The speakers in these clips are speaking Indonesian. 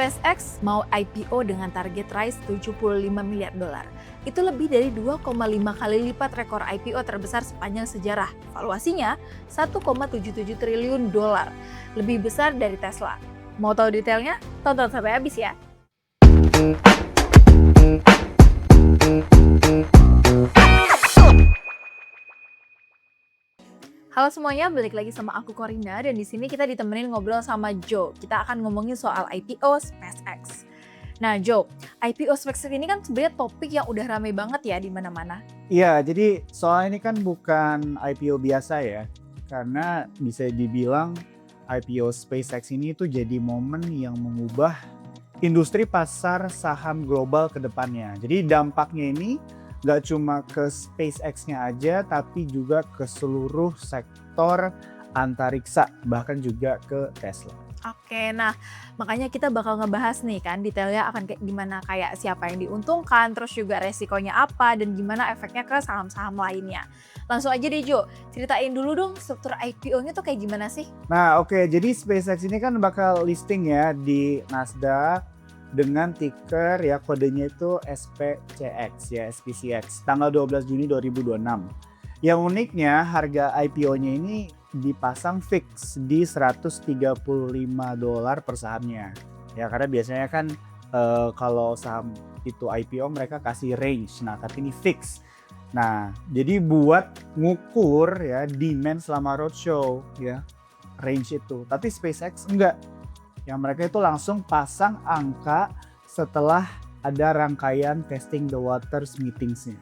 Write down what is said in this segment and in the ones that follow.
SpaceX mau IPO dengan target raise 75 miliar dolar. Itu lebih dari 2,5 kali lipat rekor IPO terbesar sepanjang sejarah. Valuasinya 1,77 triliun dolar, lebih besar dari Tesla. Mau tahu detailnya? Tonton sampai habis ya. Halo semuanya, balik lagi sama aku Korinda dan di sini kita ditemenin ngobrol sama Joe. Kita akan ngomongin soal IPO SpaceX. Nah, Joe, IPO SpaceX ini kan sebenarnya topik yang udah rame banget ya di mana-mana. Iya, jadi soal ini kan bukan IPO biasa ya, karena bisa dibilang IPO SpaceX ini tuh jadi momen yang mengubah industri pasar saham global ke depannya. Jadi dampaknya ini nggak cuma ke SpaceX-nya aja, tapi juga ke seluruh sektor antariksa, bahkan juga ke Tesla. Oke, nah makanya kita bakal ngebahas nih kan detailnya akan kayak gimana, kayak siapa yang diuntungkan, terus juga resikonya apa, dan gimana efeknya ke saham-saham lainnya. Langsung aja deh Jo, ceritain dulu dong struktur IPO-nya tuh kayak gimana sih? Nah oke, jadi SpaceX ini kan bakal listing ya di Nasdaq dengan ticker ya kodenya itu SPCX ya, SPCX tanggal 12 Juni 2026. Yang uniknya harga IPO-nya ini dipasang fix di 135 dolar per sahamnya. Ya karena biasanya kan kalau saham itu IPO mereka kasih range. Nah, tapi ini fix. Nah, jadi buat ngukur ya demand selama roadshow ya range itu. Tapi SpaceX enggak. Yang mereka itu langsung pasang angka setelah ada rangkaian testing the waters meetingsnya.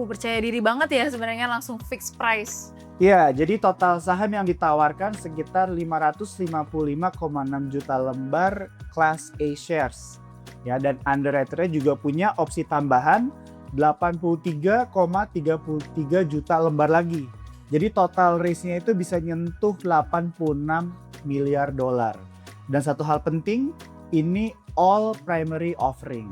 Percaya diri banget ya sebenarnya, langsung fix price. Ya, jadi total saham yang ditawarkan sekitar 555,6 juta lembar Class A shares. Ya, dan underwriter-nya juga punya opsi tambahan 83,33 juta lembar lagi. Jadi total raise-nya itu bisa nyentuh 86 miliar dolar. Dan satu hal penting, ini all primary offering.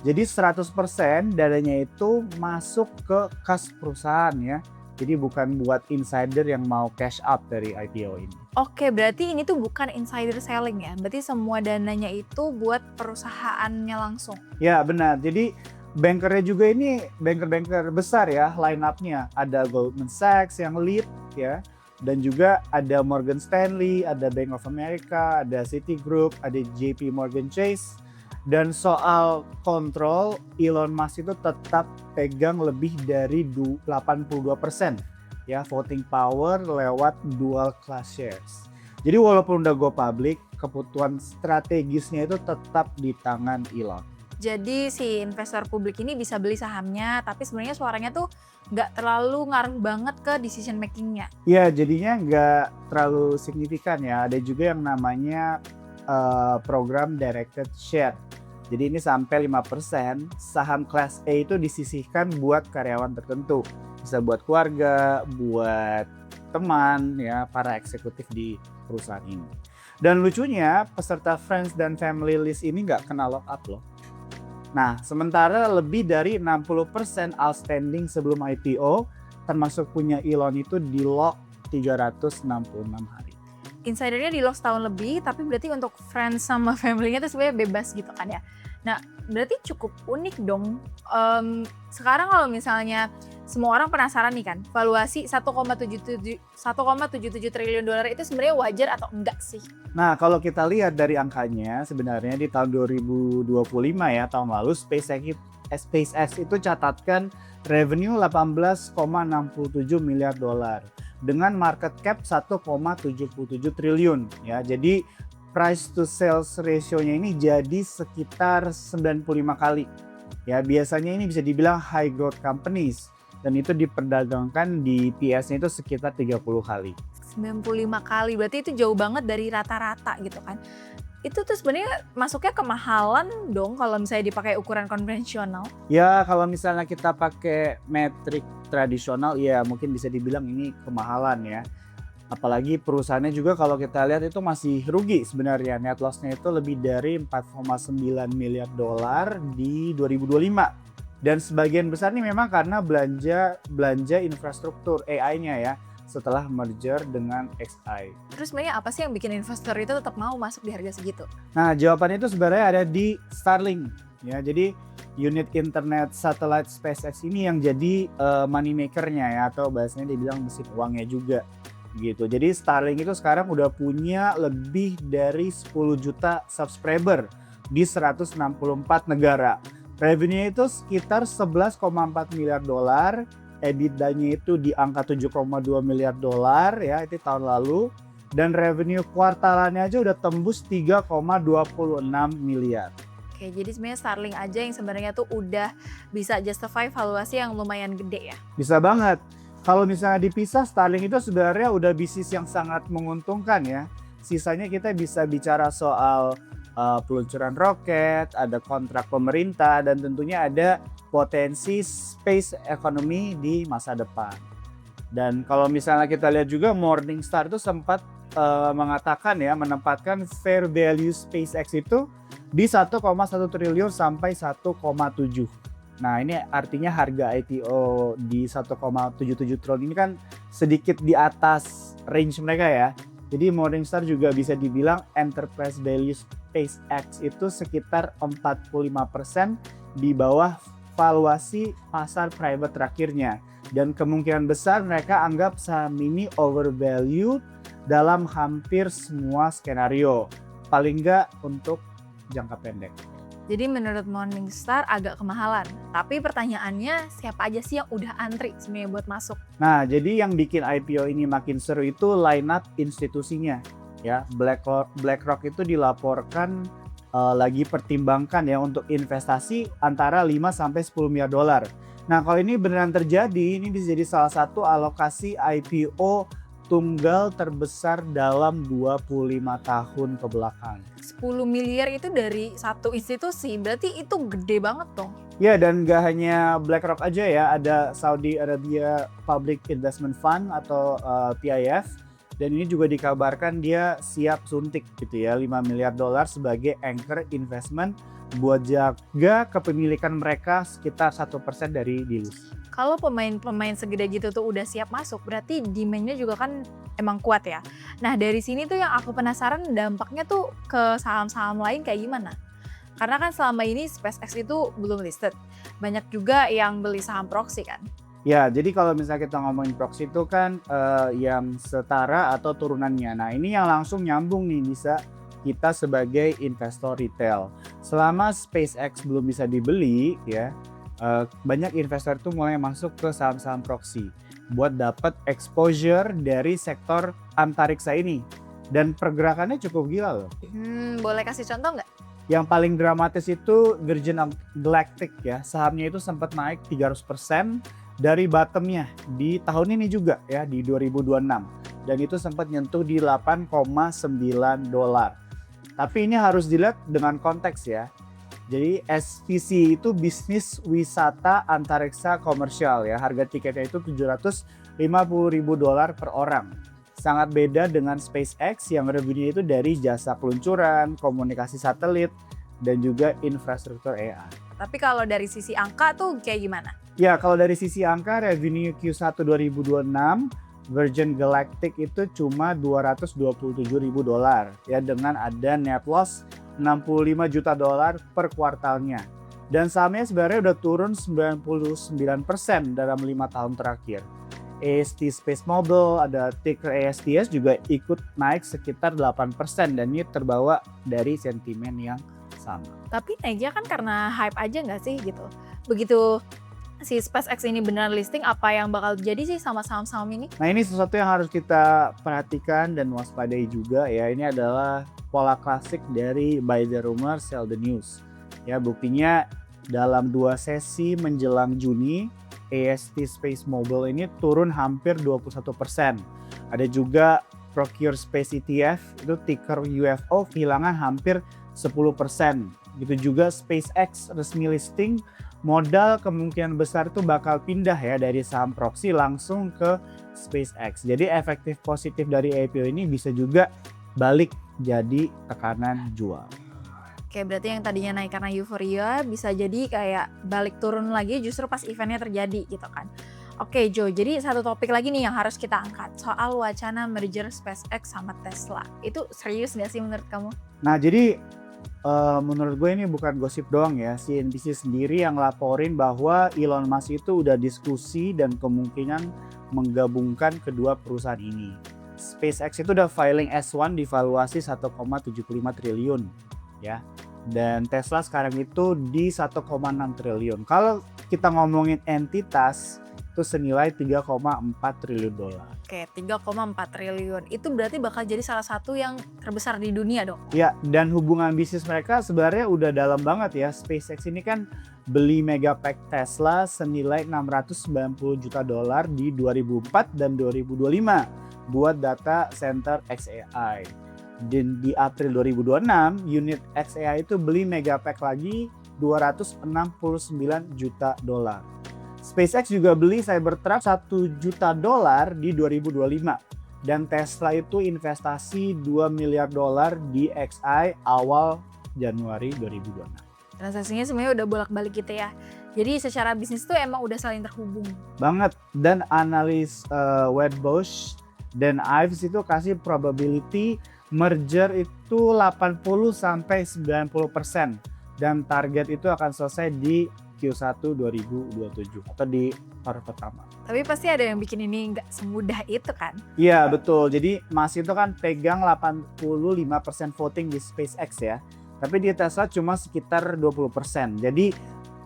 Jadi 100% dananya itu masuk ke kas perusahaan ya. Jadi bukan buat insider yang mau cash out dari IPO ini. Oke, berarti ini tuh bukan insider selling ya? Berarti semua dananya itu buat perusahaannya langsung? Ya benar, jadi bankernya juga ini banker-banker besar ya line up-nya. Ada Goldman Sachs yang lead ya. Dan juga ada Morgan Stanley, ada Bank of America, ada Citigroup, ada JP Morgan Chase. Dan soal kontrol, Elon Musk itu tetap pegang lebih dari 82% ya voting power lewat dual class shares. Jadi walaupun udah go public, kebutuhan strategisnya itu tetap di tangan Elon. Jadi si investor publik ini bisa beli sahamnya, tapi sebenarnya suaranya tuh nggak terlalu ngaruh banget ke decision makingnya. Ya jadinya nggak terlalu signifikan ya. Ada juga yang namanya program directed share. Jadi ini sampai 5% saham kelas A itu disisihkan buat karyawan tertentu. Bisa buat keluarga, buat teman ya, para eksekutif di perusahaan ini. Dan lucunya peserta Friends dan Family List ini nggak kena lock up loh. Nah, sementara lebih dari 60% outstanding sebelum IPO, termasuk punya Elon itu di lock 366 hari. Insidernya di lock setahun lebih, tapi berarti untuk friends sama family-nya tuh sebenarnya bebas gitu kan ya. Nah, berarti cukup unik dong. Sekarang kalau misalnya semua orang penasaran nih kan, valuasi 1,77 triliun dolar itu sebenarnya wajar atau enggak sih? Nah, kalau kita lihat dari angkanya, sebenarnya di tahun 2025 ya, tahun lalu SpaceX itu catatkan revenue 18,67 miliar dolar dengan market cap 1,77 triliun ya. Jadi price to sales ratio-nya ini jadi sekitar 95 kali. Ya, biasanya ini bisa dibilang high growth companies dan itu diperdagangkan di PS-nya itu sekitar 30 kali. 95 kali, berarti itu jauh banget dari rata-rata gitu kan. Itu tuh sebenarnya masuknya kemahalan dong kalau misalnya dipakai ukuran konvensional. Ya kalau misalnya kita pakai metrik tradisional ya mungkin bisa dibilang ini kemahalan ya. Apalagi perusahaannya juga kalau kita lihat itu masih rugi sebenarnya. Net loss-nya itu lebih dari 4,9 miliar dolar di 2025. Dan sebagian besar ini memang karena belanja infrastruktur AI-nya ya. setelah merger dengan XI. Terus sebenarnya apa sih yang bikin investor itu tetap mau masuk di harga segitu? Nah, jawabannya itu sebenarnya ada di Starlink ya. Jadi unit internet satellite SpaceX ini yang jadi money makernya ya, atau bahasanya dibilang mesin uangnya juga gitu. Jadi Starlink itu sekarang udah punya lebih dari 10 juta subscriber di 164 negara. Revenue itu sekitar 11,4 miliar dolar, EBITDA-nya itu di angka 7,2 miliar dolar ya, itu tahun lalu. Dan revenue kuartalannya aja udah tembus 3,26 miliar. Oke, jadi sebenarnya Starlink aja yang sebenarnya tuh udah bisa justify valuasi yang lumayan gede ya. Bisa banget. Kalau misalnya dipisah, Starlink itu sebenarnya udah bisnis yang sangat menguntungkan ya. Sisanya kita bisa bicara soal peluncuran roket, ada kontrak pemerintah, dan tentunya ada potensi space economy di masa depan. Dan kalau misalnya kita lihat juga Morningstar itu sempat mengatakan ya, menempatkan fair value SpaceX itu di 1,1 triliun sampai 1,7. Nah, ini artinya harga IPO di 1,77 triliun ini kan sedikit di atas range mereka ya. Jadi Morningstar juga bisa dibilang enterprise value SpaceX itu sekitar 45% di bawah valuasi pasar private terakhirnya. Dan kemungkinan besar mereka anggap saham ini overvalued dalam hampir semua skenario. Paling enggak untuk jangka pendek. Jadi menurut Morningstar agak kemahalan. Tapi pertanyaannya siapa aja sih yang udah antri sebenarnya buat masuk? Nah, jadi yang bikin IPO ini makin seru itu line up institusinya. Ya, BlackRock itu dilaporkan lagi pertimbangkan ya untuk investasi antara 5 sampai 10 miliar dolar. Nah, kalau ini beneran terjadi, ini bisa jadi salah satu alokasi IPO tunggal terbesar dalam 25 tahun ke belakang. 10 miliar itu dari satu institusi, berarti itu gede banget dong. Ya, dan gak hanya BlackRock aja ya, ada Saudi Arabia Public Investment Fund atau PIF, dan ini juga dikabarkan dia siap suntik gitu ya, 5 miliar dolar sebagai anchor investment buat jaga kepemilikan mereka sekitar 1% dari dilus. Kalau pemain-pemain segede gitu tuh udah siap masuk, berarti demand-nya juga kan emang kuat ya. Nah, dari sini tuh yang aku penasaran dampaknya tuh ke saham-saham lain kayak gimana? Karena kan selama ini SpaceX itu belum listed. Banyak juga yang beli saham proxy kan. Ya, jadi kalau misalnya kita ngomongin proxy itu kan yang setara atau turunannya. Nah, ini yang langsung nyambung nih, bisa kita sebagai investor retail. Selama SpaceX belum bisa dibeli ya, banyak investor tuh mulai masuk ke saham-saham proxy buat dapat exposure dari sektor antariksa ini. Dan pergerakannya cukup gila loh. Boleh kasih contoh nggak? Yang paling dramatis itu Virgin Galactic ya, sahamnya itu sempat naik 300% dari bottomnya di tahun ini juga ya, di 2026. Dan itu sempat nyentuh di 8,9 dolar. Tapi ini harus dilihat dengan konteks ya. Jadi SVC itu bisnis wisata antariksa komersial ya. Harga tiketnya itu 750.000 dolar per orang. Sangat beda dengan SpaceX yang revenue itu dari jasa peluncuran, komunikasi satelit, dan juga infrastruktur AI. Tapi kalau dari sisi angka tuh kayak gimana? Ya, kalau dari sisi angka revenue Q1 2026 Virgin Galactic itu cuma 227.000 dolar ya, dengan ada net loss 65 juta dolar per kuartalnya. Dan sahamnya sebenarnya udah turun 99% dalam 5 tahun terakhir. AST Space Mobile, ada ticker ASTS juga ikut naik sekitar 8% dan ini terbawa dari sentimen yang sama. Tapi naiknya kan karena hype aja nggak sih gitu? Begitu si SpaceX ini benar listing, apa yang bakal terjadi sih sama saham-saham ini? Nah, ini sesuatu yang harus kita perhatikan dan waspadai juga ya. Ini adalah pola klasik dari buy the rumor, sell the news. Ya, buktinya dalam 2 sesi menjelang Juni, AST Space Mobile ini turun hampir 21%. Ada juga Procure Space ETF, itu ticker UFO kehilangan hampir 10%. Gitu juga SpaceX resmi listing, modal kemungkinan besar itu bakal pindah ya dari saham proxy langsung ke SpaceX. Jadi efektif positif dari IPO ini bisa juga balik jadi tekanan jual. Oke, berarti yang tadinya naik karena euforia bisa jadi kayak balik turun lagi justru pas eventnya terjadi gitu kan. Oke Jo, jadi satu topik lagi nih yang harus kita angkat. Soal wacana merger SpaceX sama Tesla. Itu serius nggak sih menurut kamu? Nah jadi menurut gue ini bukan gosip doang ya, CNBC sendiri yang laporin bahwa Elon Musk itu udah diskusi dan kemungkinan menggabungkan kedua perusahaan ini. SpaceX itu udah filing S1 divaluasi 1,75 triliun ya. Dan Tesla sekarang itu di 1,6 triliun. Kalau kita ngomongin entitas itu senilai 3,4 triliun dolar. Oke, 3,4 triliun. Itu berarti bakal jadi salah satu yang terbesar di dunia dong? Ya, dan hubungan bisnis mereka sebenarnya udah dalam banget ya. SpaceX ini kan beli Megapack Tesla senilai 690 juta dolar di 2004 dan 2025 buat data center xAI. Dan di April 2026, unit xAI itu beli Megapack lagi 269 juta dolar. SpaceX juga beli Cybertruck 1 juta dolar di 2025 dan Tesla itu investasi 2 miliar dolar di XI awal Januari 2026. Transaksinya sebenarnya udah bolak-balik gitu ya. Jadi secara bisnis tuh emang udah saling terhubung. Banget, dan analis Wedbush dan Ives itu kasih probability merger itu 80 sampai 90% dan target itu akan selesai di Q1 2027 atau di paruh pertama. Tapi pasti ada yang bikin ini nggak semudah itu kan? Iya betul, jadi Musk itu kan pegang 85% voting di SpaceX ya. Tapi di Tesla cuma sekitar 20%. Jadi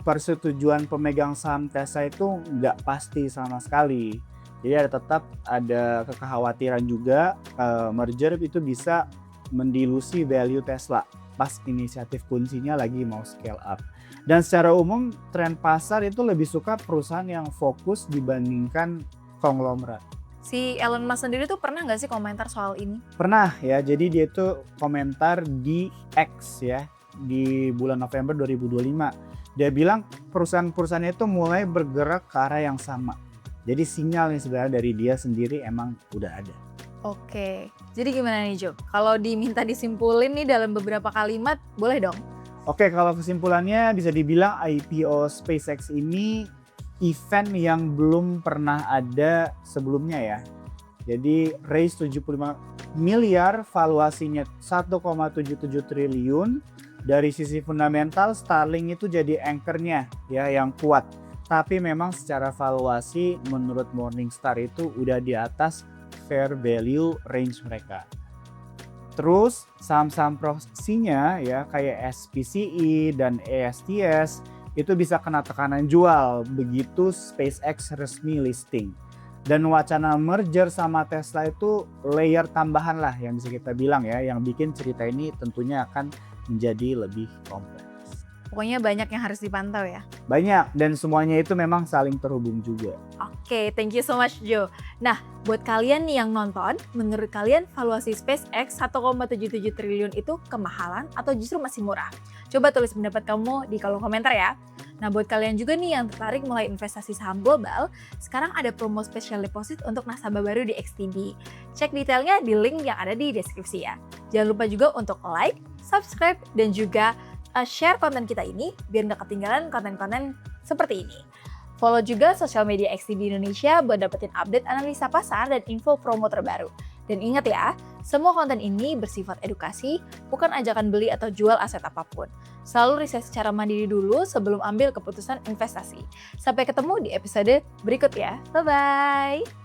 persetujuan pemegang saham Tesla itu nggak pasti sama sekali. Jadi tetap ada kekhawatiran juga merger itu bisa mendilusi value Tesla pas inisiatif kuncinya lagi mau scale up. Dan secara umum tren pasar itu lebih suka perusahaan yang fokus dibandingkan konglomerat. Si Elon Musk sendiri tuh pernah nggak sih komentar soal ini? Pernah ya, jadi dia itu komentar di X ya di bulan November 2025. Dia bilang perusahaan-perusahaannya itu mulai bergerak ke arah yang sama. Jadi sinyal nih sebenarnya dari dia sendiri emang udah ada. Oke, jadi gimana nih Jo? Kalau diminta disimpulin nih dalam beberapa kalimat, boleh dong? Oke, kalau kesimpulannya bisa dibilang IPO SpaceX ini event yang belum pernah ada sebelumnya ya. Jadi raise 75 miliar, valuasinya 1,77 triliun. Dari sisi fundamental Starlink itu jadi anchornya ya yang kuat. Tapi memang secara valuasi menurut Morningstar itu udah di atas fair value range mereka. Terus saham-saham proksinya ya kayak SPCE dan ASTS itu bisa kena tekanan jual begitu SpaceX resmi listing. Dan wacana merger sama Tesla itu layer tambahan lah yang bisa kita bilang ya, yang bikin cerita ini tentunya akan menjadi lebih kompleks. Pokoknya banyak yang harus dipantau ya. Banyak, dan semuanya itu memang saling terhubung juga. Oke, thank you so much Jo. Nah, buat kalian nih yang nonton, menurut kalian valuasi SpaceX 1,77 triliun itu kemahalan atau justru masih murah? Coba tulis pendapat kamu di kolom komentar ya. Nah, buat kalian juga nih yang tertarik mulai investasi saham global, sekarang ada promo special deposit untuk nasabah baru di XTB. Cek detailnya di link yang ada di deskripsi ya. Jangan lupa juga untuk like, subscribe, dan juga share konten kita ini biar nggak ketinggalan konten-konten seperti ini. Follow juga sosial media XTB Indonesia buat dapetin update analisa pasar dan info promo terbaru. Dan ingat ya, semua konten ini bersifat edukasi, bukan ajakan beli atau jual aset apapun. Selalu riset secara mandiri dulu sebelum ambil keputusan investasi. Sampai ketemu di episode berikut ya. Bye-bye!